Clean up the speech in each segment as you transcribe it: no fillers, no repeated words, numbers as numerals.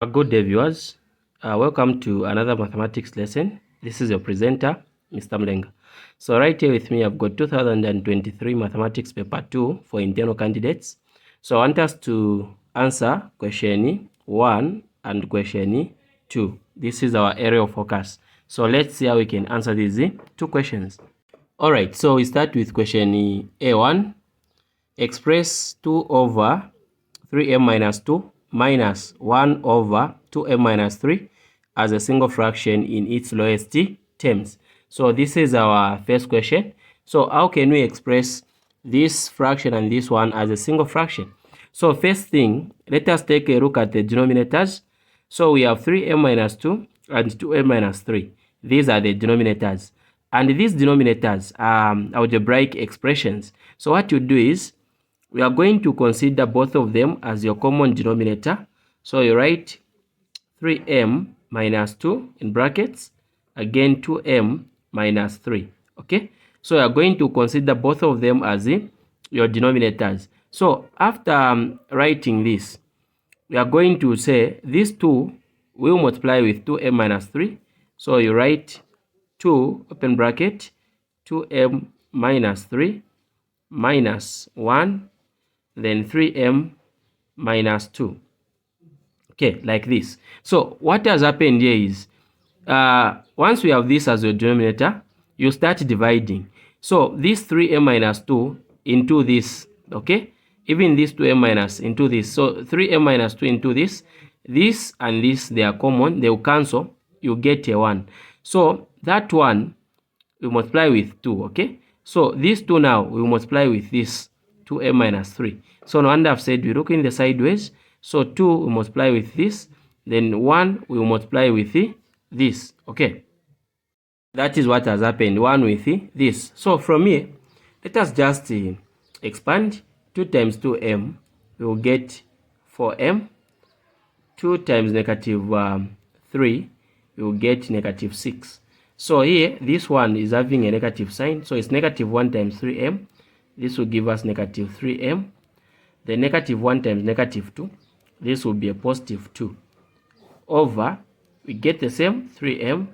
Good day, viewers. Welcome to another mathematics lesson. This is your presenter, Mr. Mlenga. So right here with me, I've got 2023 Mathematics Paper 2 for internal candidates. So I want us to answer question 1 and question 2. This is our area of focus. So let's see how we can answer these two questions. All right, so we start with question A1. Express 2 over 3m minus 2 minus 1 over 2m minus 3 as a single fraction in its lowest terms. So this is our first question. So how can we express this fraction and this one as a single fraction? So first thing, let us take a look at the denominators. So we have 3m minus 2 and 2m minus 3. These are the denominators. And these denominators are algebraic expressions. So what you do is, we are going to consider both of them as your common denominator. So you write 3m minus 2 in brackets, again 2m minus 3. Okay, so you are going to consider both of them as your denominators. So after writing this, we are going to say these two will multiply with 2m minus 3. So you write 2 open bracket 2m minus 3 minus 1, then 3m minus 2. Okay, like this. So what has happened here is, once we have this as your denominator, you start dividing. So this 3m minus 2 into this, okay? Even this 2m minus into this. So 3m minus 2 into this and this, they are common, they will cancel, you get a 1. So that one we multiply with 2, okay? So these two now we multiply with this 2m minus 3. So no wonder I've said we look in the sideways. So 2 we multiply with this, then 1 we multiply with this. Okay, that is what has happened, 1 with this. So from here, let us just expand. 2 times 2m, we will get 4m. 2 times negative 3, we will get negative 6. So here, this one is having a negative sign, so it's negative 1 times 3m. This will give us negative 3m. The negative 1 times negative 2, this will be a positive 2. Over, we get the same 3m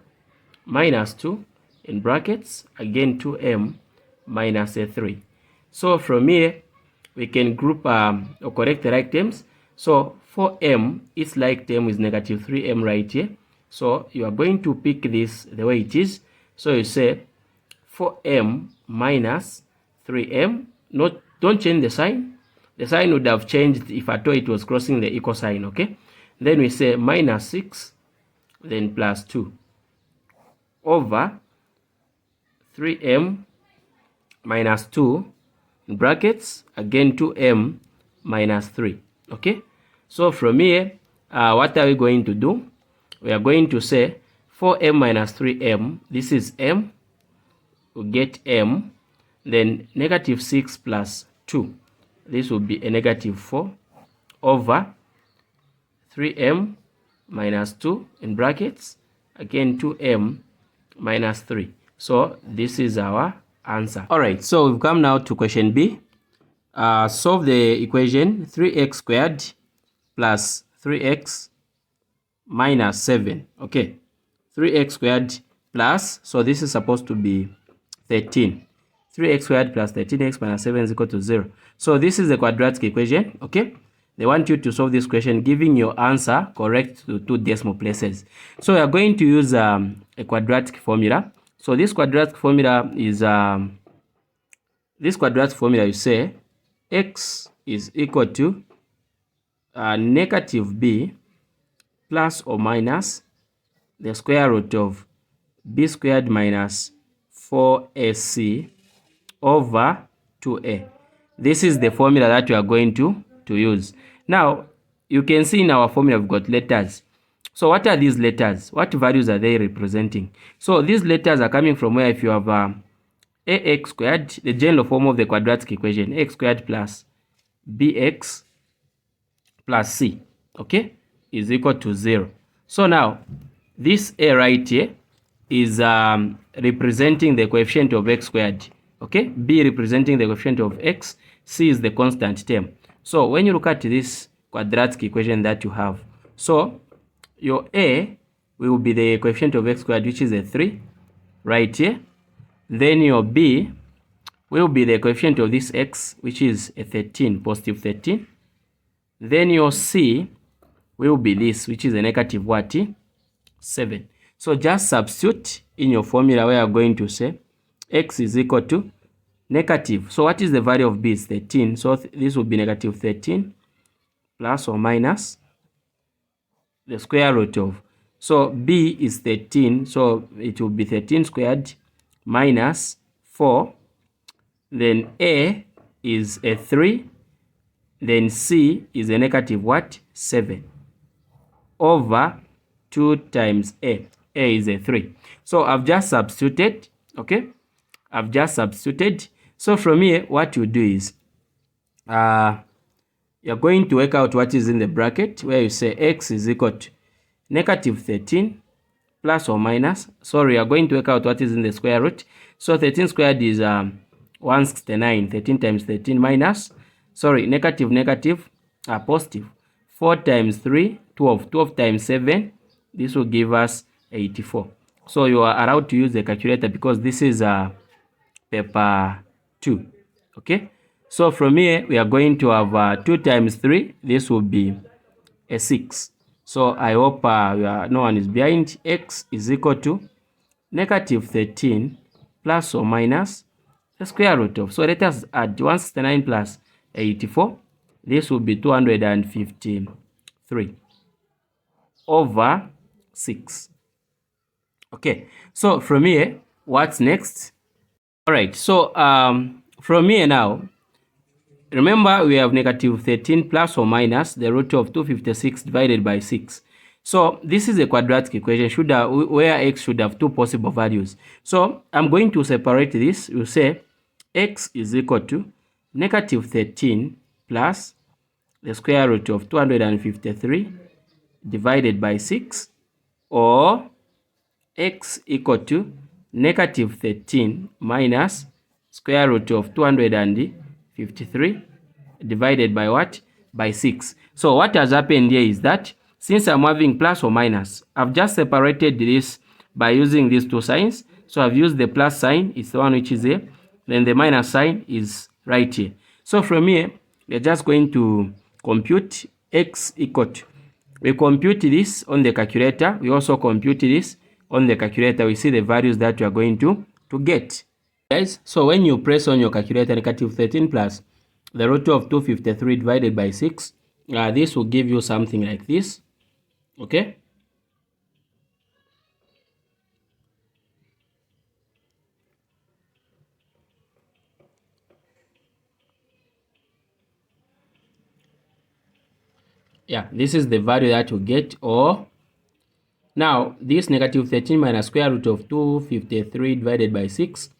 minus 2 in brackets, again 2m minus a 3. So from here, we can group or correct the right terms. So 4m, its like term is negative 3m right here. So you are going to pick this the way it is. So you say 4m minus 3m. Don't change the sign. The sign would have changed if at all it was crossing the equal sign, okay? Then we say minus 6, then plus 2, over 3m minus 2, in brackets, again 2m minus 3, okay? So from here, what are we going to do? We are going to say 4m minus 3m, this is m, we get m, then negative 6 plus 2, this will be a negative 4, over 3m minus 2 in brackets, again 2m minus 3. So this is our answer. All right, so we've come now to question B. Solve the equation 3x squared plus 3x minus 7. Okay, 3x squared plus, so this is supposed to be 13. 3x squared plus 13x minus 7 is equal to 0. So this is the quadratic equation, okay? They want you to solve this question giving your answer correct to 2 decimal places. So we are going to use a quadratic formula. So this quadratic formula is, you say x is equal to negative b plus or minus the square root of b squared minus 4ac over 2a. This is the formula that we are going to use. Now, you can see in our formula we've got letters. So what are these letters? What values are they representing? So these letters are coming from where if you have ax squared, the general form of the quadratic equation, x squared plus bx plus c, okay, is equal to 0. So now, this a right here is representing the coefficient of x squared. Okay, b representing the coefficient of x, c is the constant term. So when you look at this quadratic equation that you have, so your A will be the coefficient of x squared, which is a 3, right here. Then your B will be the coefficient of this x, which is a 13, positive 13. Then your C will be this, which is a negative what? 7. So just substitute in your formula where you're going to say x is equal to negative. So what is the value of B? Is 13. So this will be negative 13 plus or minus the square root of. So B is 13. So it will be 13 squared minus 4. Then A is a 3. Then C is a negative what? 7. Over 2 times A. A is a 3. So I've just substituted. Okay. I've just substituted. So from here, what you do is, you're going to work out what is in the bracket where you say x is equal to negative 13 plus or minus. Sorry, you're going to work out what is in the square root. So 13 squared is 169. 13 times 13 minus, sorry, negative, positive. 4 times 3, 12. 12 times 7, this will give us 84. So you are allowed to use the calculator because this is paper 2. Okay. So from here, we are going to have 2 times 3. This will be a 6. So I hope no one is behind. X is equal to negative 13 plus or minus the square root of. So let us add 169 plus 84. This will be 253 over 6. Okay. So from here, what's next? All right. So from here now, remember, we have negative 13 plus or minus the root of 256 divided by 6. So this is a quadratic equation where x should have 2 possible values. So I'm going to separate this. You say x is equal to negative 13 plus the square root of 253 divided by 6, or x equal to negative 13 minus square root of 253 divided by what? By 6. So what has happened here is that since I'm having plus or minus, I've just separated this by using these 2 signs. So I've used the plus sign, it's the one which is here. Then the minus sign is right here. So from here, we're just going to compute x equal to. We compute this on the calculator. We also compute this on the calculator. We see the values that we are going to get. Guys, so when you press on your calculator negative 13 plus the root of 253 divided by 6, this will give you something like this. Okay. Yeah, this is the value that you get. Or now this negative 13 minus square root of 253 divided by 6,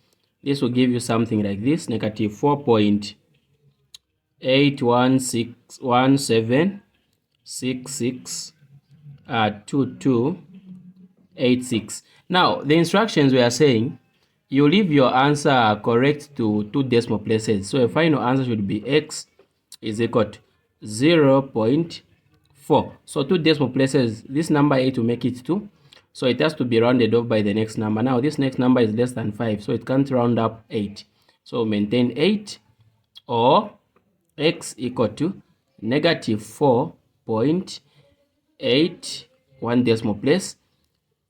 this will give you something like this, negative 4.8161762286. Now the instructions we are saying you leave your answer correct to 2 decimal places. So your final answer should be x is equal to 0.4. So 2 decimal places, this number 8 will make it 2. So it has to be rounded off by the next number. Now this next number is less than 5, so it can't round up 8. So maintain 8, or x equal to negative 4.8, 1 decimal place.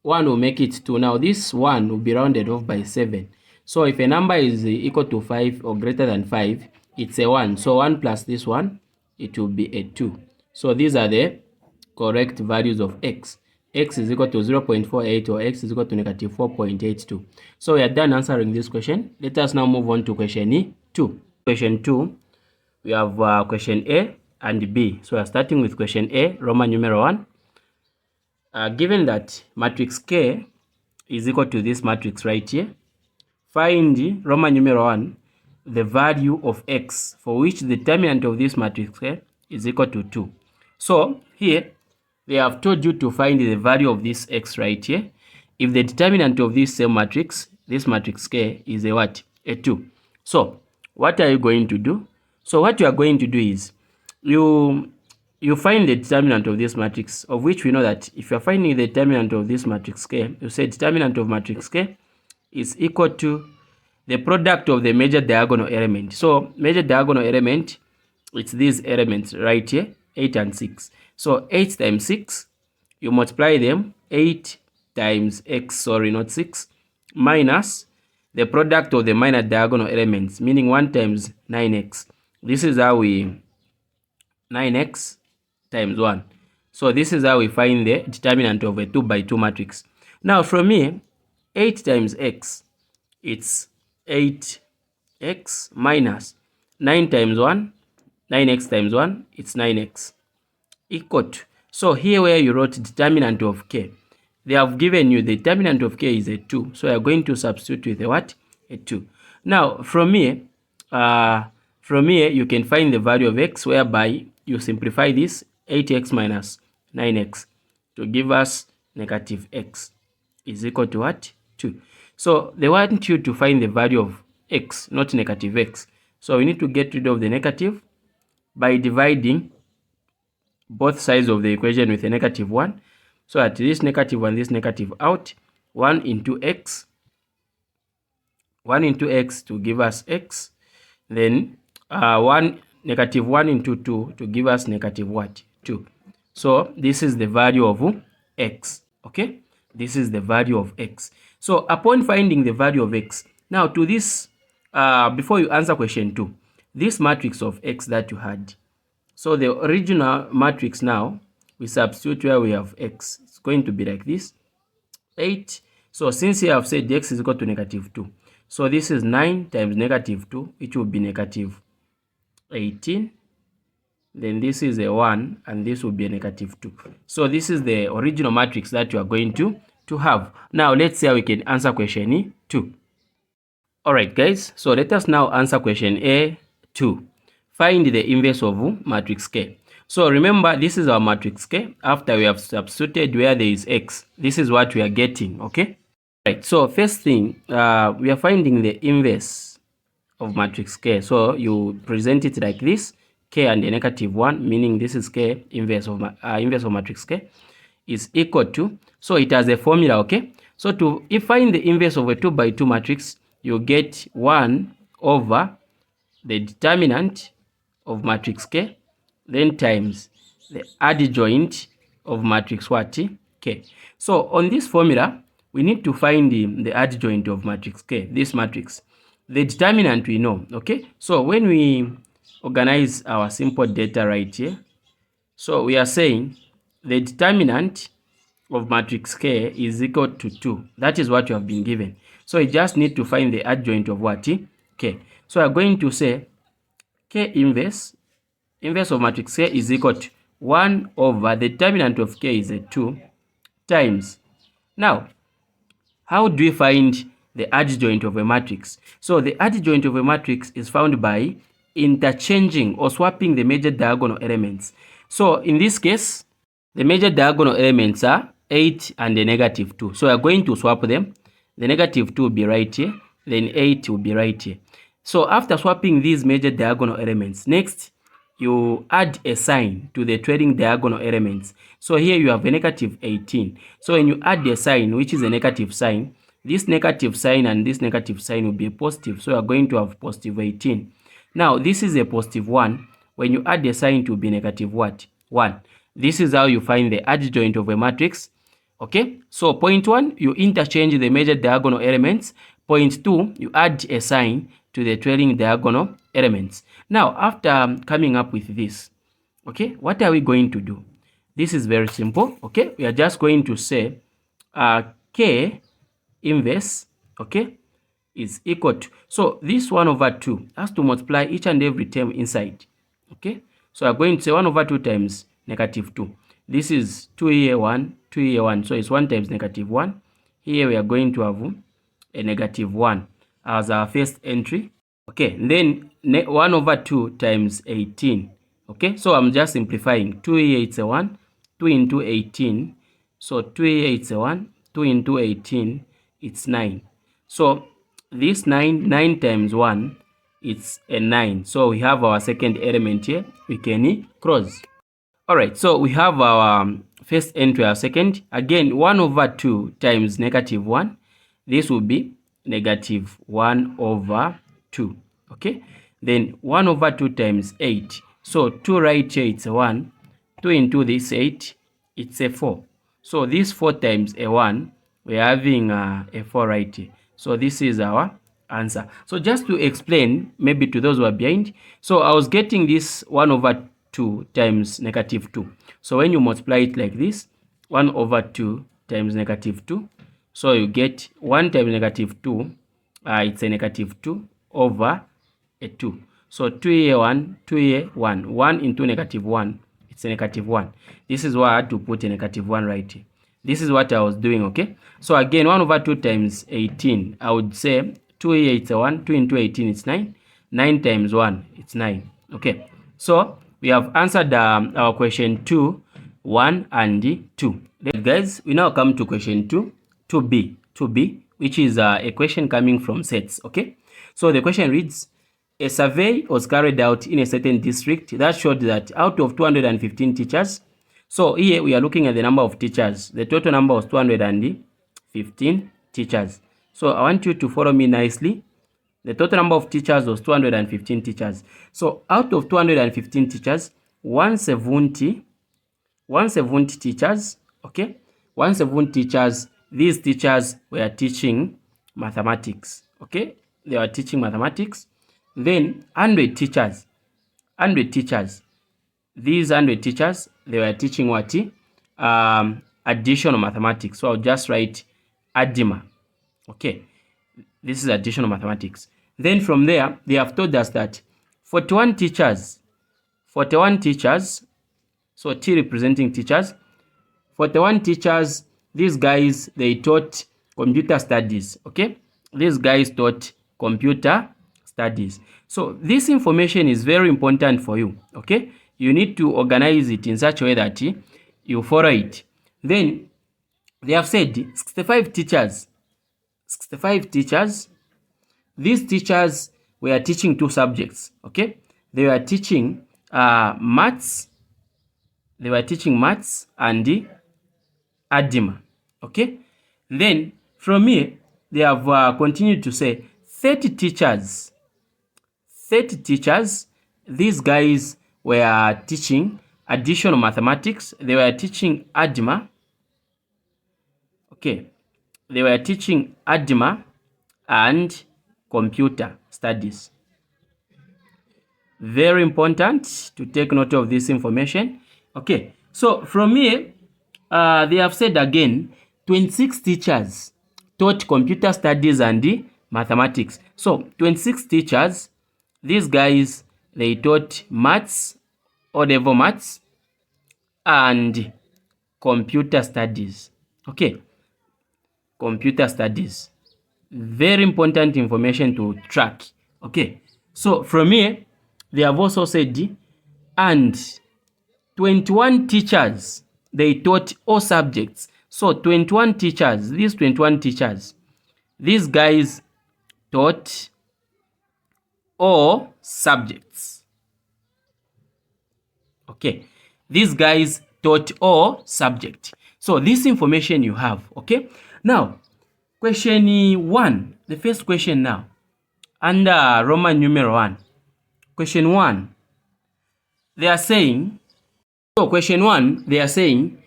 1 will make it 2. Now this 1 will be rounded off by 7. So if a number is equal to 5 or greater than 5, it's a 1. So 1 plus this 1, it will be a 2. So these are the correct values of x. X is equal to 0.48, or x is equal to negative 4.82. So we are done answering this question. Let us now move on to question 2. Question 2, we have question A and B. So we are starting with question A, Roman numeral 1. Given that matrix K is equal to this matrix right here, find Roman numeral 1 the value of x for which the determinant of this matrix K is equal to 2. So here they have told you to find the value of this x right here if the determinant of this same matrix, this matrix K, is a what? A 2. So what are you going to do? So what you are going to do is you you find the determinant of this matrix, of which we know that if you're finding the determinant of this matrix K, you say determinant of matrix K is equal to the product of the major diagonal element. So major diagonal element, it's these elements right here, 8 and 6. So 8 times 6, you multiply them, 8 times x, sorry, not 6, minus the product of the minor diagonal elements, meaning 1 times 9x. This is how we 9x times 1. So this is how we find the determinant of a 2 by 2 matrix. Now from here, 8 times x, it's 8x minus 9 times 1, 9x times 1, it's 9x, equal to. So here where you wrote determinant of k, they have given you the determinant of k is a 2. So you're going to substitute with a what? A 2. Now from here, you can find the value of x, whereby you simplify this 8x minus 9x to give us negative x is equal to what? 2. So they want you to find the value of x, not negative x. So we need to get rid of the negative by dividing both sides of the equation with a negative 1. So at this negative and this negative out, 1 into x to give us x, then negative 1 into 2 to give us negative what? 2. So this is the value of x, okay? This is the value of x. So upon finding the value of x, now to this, before you answer question 2, this matrix of x that you had, so the original matrix now, we substitute where we have x. It's going to be like this, 8. So since here I've said x is equal to negative 2, so this is 9 times negative 2, which will be negative 18. Then this is a 1, and this will be a negative 2. So this is the original matrix that you are going to have. Now let's see how we can answer question 2. Alright guys, so let us now answer question A2. Find the inverse of matrix K. So remember, this is our matrix K. After we have substituted where there is x, this is what we are getting, okay? Right, so first thing, we are finding the inverse of matrix K. So you present it like this, K and a negative 1, meaning this is K inverse of matrix K is equal to, so it has a formula, okay? So to find the inverse of a 2 by 2 matrix, you get 1 over the determinant of matrix K, then times the adjoint of matrix what? K. So on this formula, we need to find the adjoint of matrix K, this matrix. The determinant we know, okay? So when we organize our simple data right here, so we are saying the determinant of matrix K is equal to 2. That is what you have been given. So you just need to find the adjoint of what? K. So we are going to say K inverse of matrix K is equal to 1 over the determinant of K is a 2 times. Now, how do we find the adjoint of a matrix? So the adjoint of a matrix is found by interchanging or swapping the major diagonal elements. So in this case, the major diagonal elements are 8 and a negative 2. So we are going to swap them. The negative 2 will be right here, then 8 will be right here. So after swapping these major diagonal elements, next you add a sign to the trailing diagonal elements. So here you have a negative 18. So when you add a sign, which is a negative sign, this negative sign and this negative sign will be a positive. So you are going to have positive 18. Now this is a positive 1. When you add a sign, to be negative what? 1. This is how you find the adjoint of a matrix. Okay, so point 1, you interchange the major diagonal elements. Point 2, you add a sign to the trailing diagonal elements. Now, after coming up with this, okay, what are we going to do? This is very simple, okay? We are just going to say K inverse, okay, is equal to, so this 1 over 2 has to multiply each and every term inside, okay? So we are going to say 1 over 2 times negative 2. This is 2 here 1, 2 here 1, so it's 1 times negative 1. Here we are going to have a negative 1 as our first entry. Okay, and then 1 over 2 times 18. Okay, so I'm just simplifying. 2 here it's a 1, 2 into 18. So 2 here it's a 1, 2 into 18, it's 9. So this 9 times 1, it's a 9. So we have our second element here. We can cross. Alright, so we have our first n to our second. Again, 1 over 2 times negative 1. This will be negative 1 over 2. Okay? Then 1 over 2 times 8. So 2 right here, it's a 1. 2 into this 8, it's a 4. So this 4 times a 1, we're having a 4 right here. So this is our answer. So just to explain, maybe to those who are behind, so I was getting this 1 over 2 times negative 2. So when you multiply it like this, 1 over 2 times negative 2, so you get 1 times negative 2, it's a negative 2 over a 2. So 2 here 1, 2 here 1. 1 into negative 1, it's a negative 1. This is why I had to put a negative 1 right here. This is what I was doing, okay? So again, 1 over 2 times 18, I would say 2 here, it's a 1. 2 into 18, it's 9. 9 times 1, it's 9. Okay, so we have answered our question 2, 1, and 2. Then, guys, we now come to question 2, 2b, which is a question coming from sets, okay? So the question reads, a survey was carried out in a certain district that showed that out of 215 teachers, so here we are looking at the number of teachers. The total number was 215 teachers. So I want you to follow me nicely. The total number of teachers was 215 teachers. So out of 215 teachers, 170 teachers, okay? 170 teachers, these teachers were teaching mathematics, okay? They were teaching mathematics. Then 100 teachers, these 100 teachers, they were teaching what? Additional mathematics. So I'll just write ADIMA, okay? This is additional mathematics. Then from there, they have told us that 41 teachers, so T representing teachers, 41 teachers, these guys, they taught computer studies, okay? These guys taught computer studies. So this information is very important for you, okay? You need to organize it in such a way that you follow it. Then they have said 65 teachers, these teachers were teaching 2 subjects, okay? They were teaching maths, and ADIMA, okay? Then from here, they have continued to say 30 teachers, these guys were teaching additional mathematics, they were teaching ADIMA, okay? They were teaching ADIMA and computer studies. Very important to take note of this information. Okay, so from here, they have said again, 26 teachers taught computer studies and mathematics. So 26 teachers, these guys, they taught maths, O-level maths, and computer studies. Okay, computer studies. Very important information to track. Okay, so from here, they have also said, and 21 teachers, they taught all subjects. So 21 teachers, these 21 teachers, these guys taught all subjects. Okay, these guys taught all subjects. So this information you have, okay? Now, question 1, the first question now, under Roman numeral 1. Question 1, they are saying, so question 1, they are saying,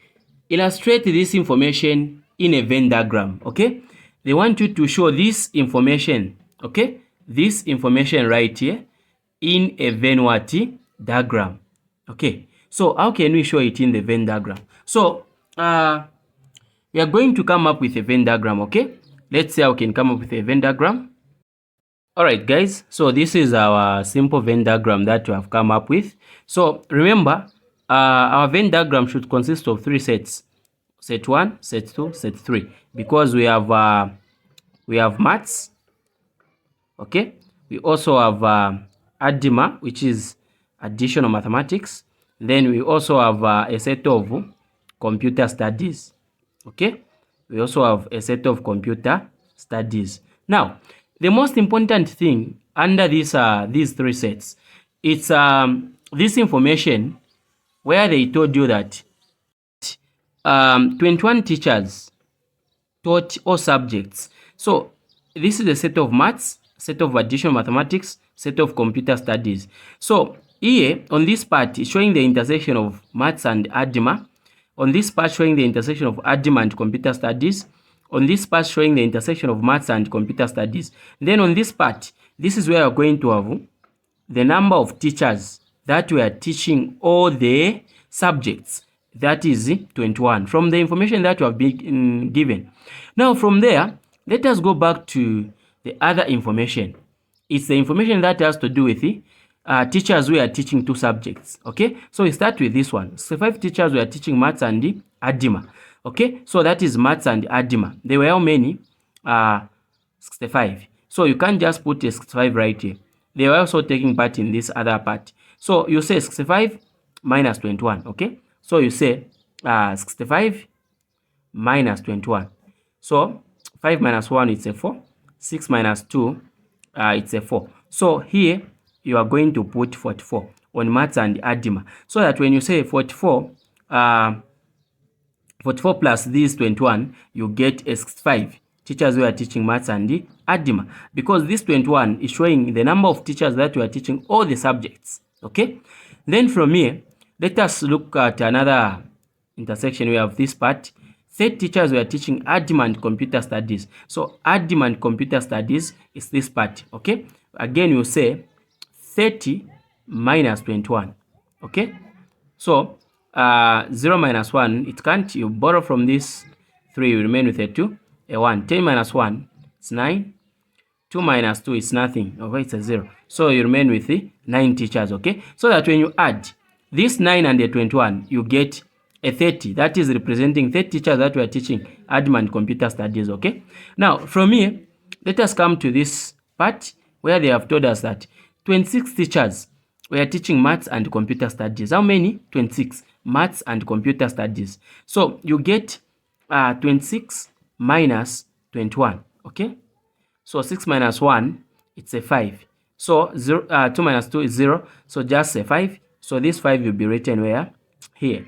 illustrate this information in a Venn diagram, okay? They want you to show this information, okay? This information right here in a Venn what? Diagram, okay? So how can we show it in the Venn diagram? So, we are going to come up with a Venn diagram, okay? Let's see how we can come up with a Venn diagram. Alright guys, so this is our simple Venn diagram that we have come up with. So remember, our Venn diagram should consist of 3 sets. Set 1, set 2, set 3. Because we have maths, okay? We also have ADIMA, which is additional mathematics. Then we also have a set of computer studies, okay? We also have a set of computer studies. Now, the most important thing under these 3 sets, it's this information. where they told you that 21 teachers taught all subjects. So this is a set of maths, set of additional mathematics, set of computer studies. So here on this part is showing the intersection of maths and algebra. On this part showing the intersection of algebra and computer studies. On this part showing the intersection of maths and computer studies. Then on this part, this is where we're going to have the number of teachers that were teaching all the subjects. That is 21 from the information that we have been given. Now from there, let us go back to the other information. It's the information that has to do with the teachers who are teaching 2 subjects. Okay, so we start with this one. So 5 teachers were teaching maths and algebra. Okay, so that is maths and algebra. There were how many? 65. So you can't just put a 65 right here. They were also taking part in this other part. So you say 65 minus 21. Okay, so you say 65 minus 21. So 5 minus 1, it's a 4. 6 minus 2, it's a 4. So here you are going to put 44 on maths and algebra, so that when you say 44 plus this 21, you get a 65 teachers who are teaching maths and algebra, because this 21 is showing the number of teachers that you are teaching all the subjects. Okay, then from here, let us look at another intersection. We have this part. 30 teachers were teaching algebra and computer studies. So algebra and computer studies is this part. Okay, again you say 30 minus 21. Okay, so 0 minus 1, it can't. You borrow from this 3, you remain with a 2, a 1. 10 minus 1, it's 9. 2 minus 2 is nothing. Okay, it's a 0. So you remain with the 9 teachers. Okay, so that when you add this 9 and the 21, you get a 30. That is representing 30 teachers that were teaching algebra and computer studies. Okay, now from here, let us come to this part where they have told us that 26 teachers were teaching maths and computer studies. How many? 26. Maths and computer studies. So you get 26 minus 21. Okay, so 6 minus 1, it's a 5. So 2 minus 2 is 0. So just a 5. So this 5 will be written where? Here.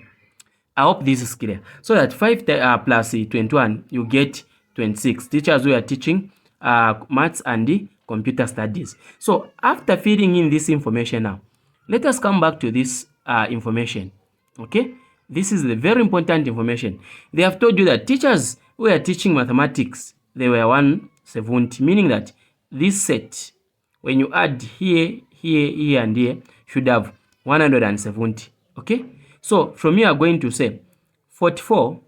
I hope this is clear. So that 5 plus 21, you get 26 teachers who are teaching maths and the computer studies. So after feeding in this information now, let us come back to this information. Okay, this is the very important information. They have told you that teachers who are teaching mathematics, they were 170, meaning that this set, when you add here, here, here, and here, should have 170. Okay, so from here, we are going to say 44.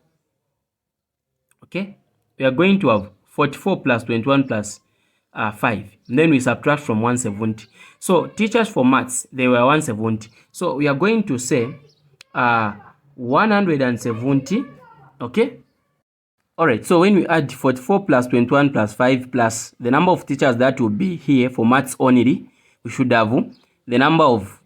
Okay, we are going to have 44 plus 21 plus 5. And then we subtract from 170. So teachers for maths, they were 170. So we are going to say 170. Okay. All right. So when we add 44 plus 21 plus 5 plus the number of teachers that will be here for maths only, we should have the number of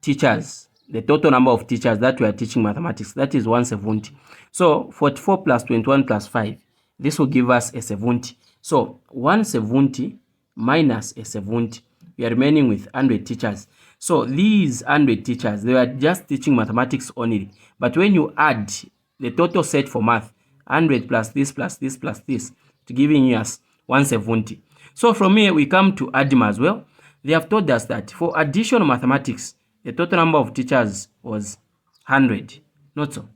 teachers, the total number of teachers that we are teaching mathematics. That is 170. So 44 plus 21 plus 5, this will give us a 70. So 170 minus a 70, we are remaining with 100 teachers. So these 100 teachers, they were just teaching mathematics only. But when you add the total set for math, 100 plus this plus this plus this, to giving us 170. So from here, we come to algebra as well. They have told us that for additional mathematics, the total number of teachers was 100. Not so.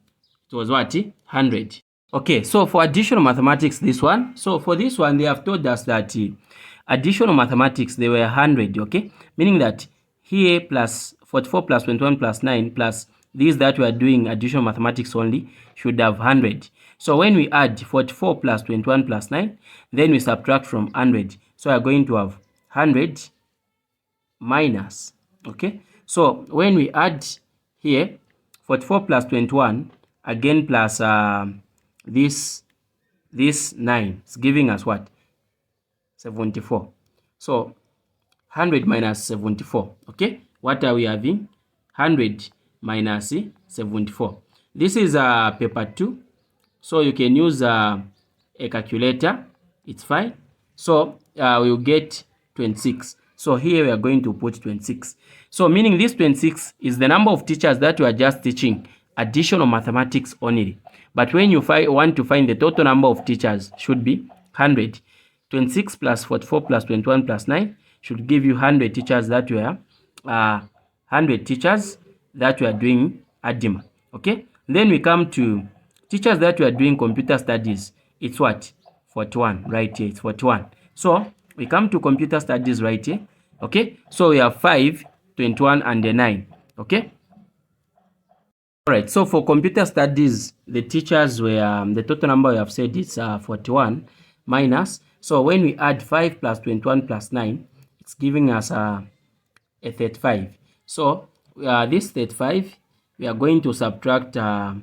It was what? 100. Okay, so for additional mathematics, this one. So for this one, they have told us that additional mathematics, they were 100, okay? Meaning that here plus 44 plus 21 plus 9 plus these that we are doing additional mathematics only should have 100. So when we add 44 plus 21 plus 9, then we subtract from 100. So we are going to have 100 minus, okay? So when we add here 44 plus 21, again plus this 9, it's giving us what? 74. So 100 minus 74. Okay, what are we having? 100 minus 74. This is paper 2, so you can use a calculator. It's fine. So we'll get 26. So here we are going to put 26. So meaning this 26 is the number of teachers that were just teaching additional mathematics only. But when you want to find the total number of teachers, should be 100. 26 plus 44 plus 21 plus 9 should give you 100 teachers that were 100 teachers that were doing ADIMA. Okay, then we come to teachers that were doing computer studies. It's what? 41, right here. It's 41. So we come to computer studies right here. Okay, so we have 5, 21 and the 9. Okay, all right. So for computer studies, the teachers were the total number we have said is 41 minus. So when we add 5 plus 21 plus 9, it's giving us a 35. So this 35, we are going to subtract a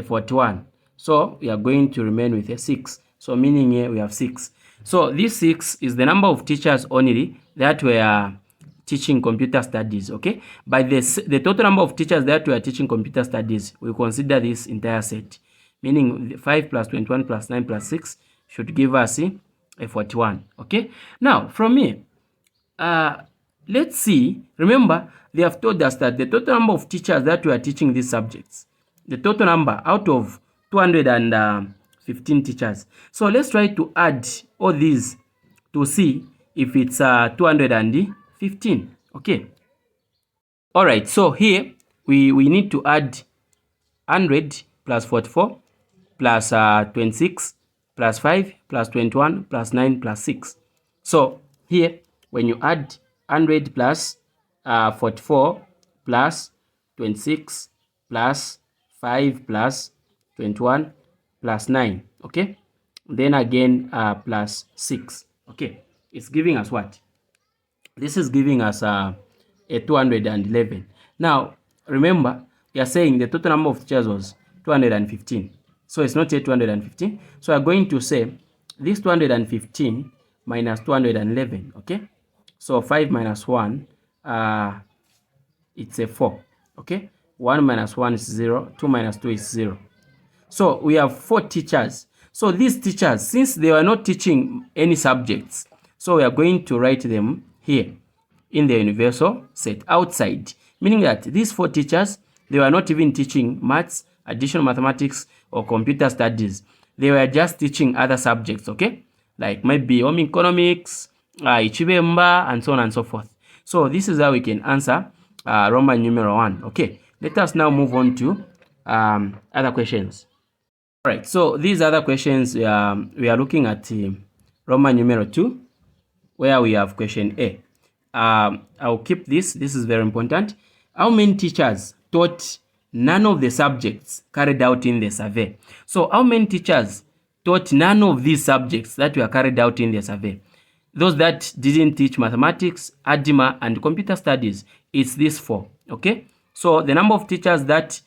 41. So we are going to remain with a 6. So meaning here we have 6. So this 6 is the number of teachers only that were teaching computer studies. Okay, by the total number of teachers that were teaching computer studies, we consider this entire set, meaning 5 plus 21 plus 9 plus 6 should give us a 41. Okay, now from here, let's see. Remember, they have told us that the total number of teachers that were teaching these subjects, the total number out of 215 teachers. So let's try to add all these to see if it's 215. Okay, all right. So here we need to add 100 plus 44 plus 26 plus 5 plus 21 plus 9 plus 6. So here when you add 100 plus 44 plus 26 plus 5 plus 21 plus 9, okay, then again plus 6. Okay, it's giving us what? This is giving us a 211. Now remember, we are saying the total number of teachers was 215. So it's not yet 215. So we're going to say this 215 minus 211. Okay, so 5 minus 1, it's a 4. Okay, 1 minus 1 is 0, 2 minus 2 is 0. So we have 4 teachers. So these teachers, since they were not teaching any subjects, so we are going to write them here in the universal set outside, meaning that these 4 teachers, they were not even teaching maths, additional mathematics, or computer studies. They were just teaching other subjects, okay, like maybe home economics, Ichibemba, and so on and so forth. So this is how we can answer Roman numeral 1. Okay, let us now move on to other questions. All right, so these other questions, we are looking at Roman numeral 2, where we have question A. I'll keep this. This is very important. How many teachers taught none of the subjects carried out in the survey? So how many teachers taught none of these subjects that were carried out in the survey? Those that didn't teach mathematics, ADIMA, and computer studies, it's these 4. Okay, so the number of teachers that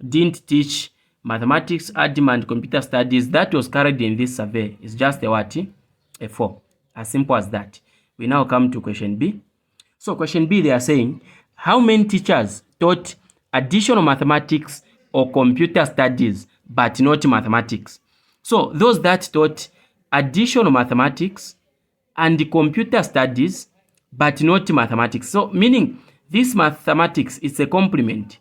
didn't teach mathematics, ADIMA, and computer studies that was carried in this survey is just a what? A 4. As simple as that. We now come to question B. So question B, they are saying, how many teachers taught additional mathematics or computer studies but not mathematics? So those that taught additional mathematics and computer studies but not mathematics. So meaning this mathematics is a complement.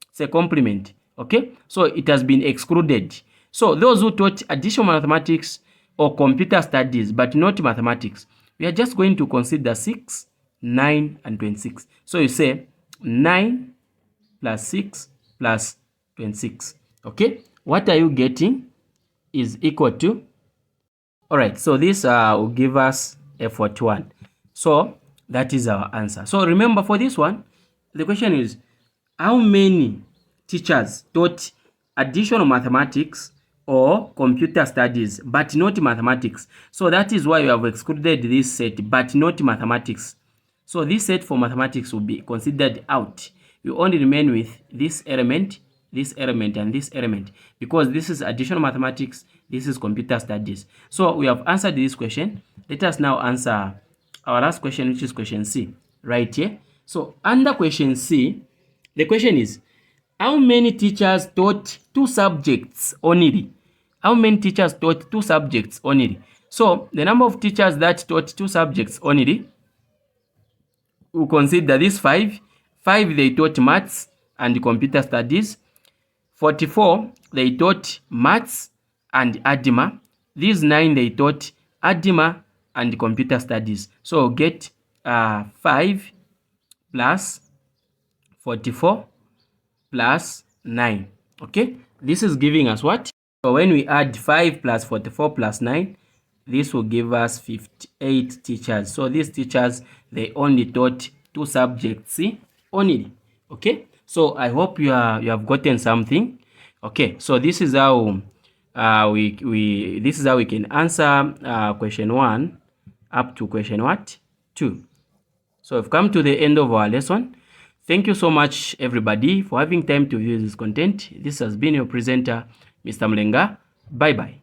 It's a complement. Okay, so it has been excluded. So those who taught additional mathematics or computer studies but not mathematics, we are just going to consider 6, 9, and 26. So you say 9 plus 6 plus 26. Okay, what are you getting is equal to, all right, so this will give us a 41. So that is our answer. So remember, for this one, the question is, how many teachers taught additional mathematics or computer studies but not mathematics? So that is why we have excluded this set, but not mathematics. So this set for mathematics will be considered out. You only remain with this element, and this element, because this is additional mathematics, this is computer studies. So we have answered this question. Let us now answer our last question, which is question C, right here. So under question C, the question is, how many teachers taught 2 subjects only? How many teachers taught 2 subjects only? So the number of teachers that taught 2 subjects only we consider this 5 they taught maths and computer studies. 44 they taught maths and ADMA. These 9 they taught ADMA and computer studies. So get 5 plus 44 plus 9. Okay, this is giving us what? So when we add 5 plus 44 plus 9, this will give us 58 teachers. So these teachers, they only taught 2 subjects, see, only. Okay, so I hope you have gotten something. Okay, so this is how we can answer question 1 up to question what? 2. So we've come to the end of our lesson. Thank you so much, everybody, for having time to view this content. This has been your presenter, Mr. Mlenga. Bye-bye.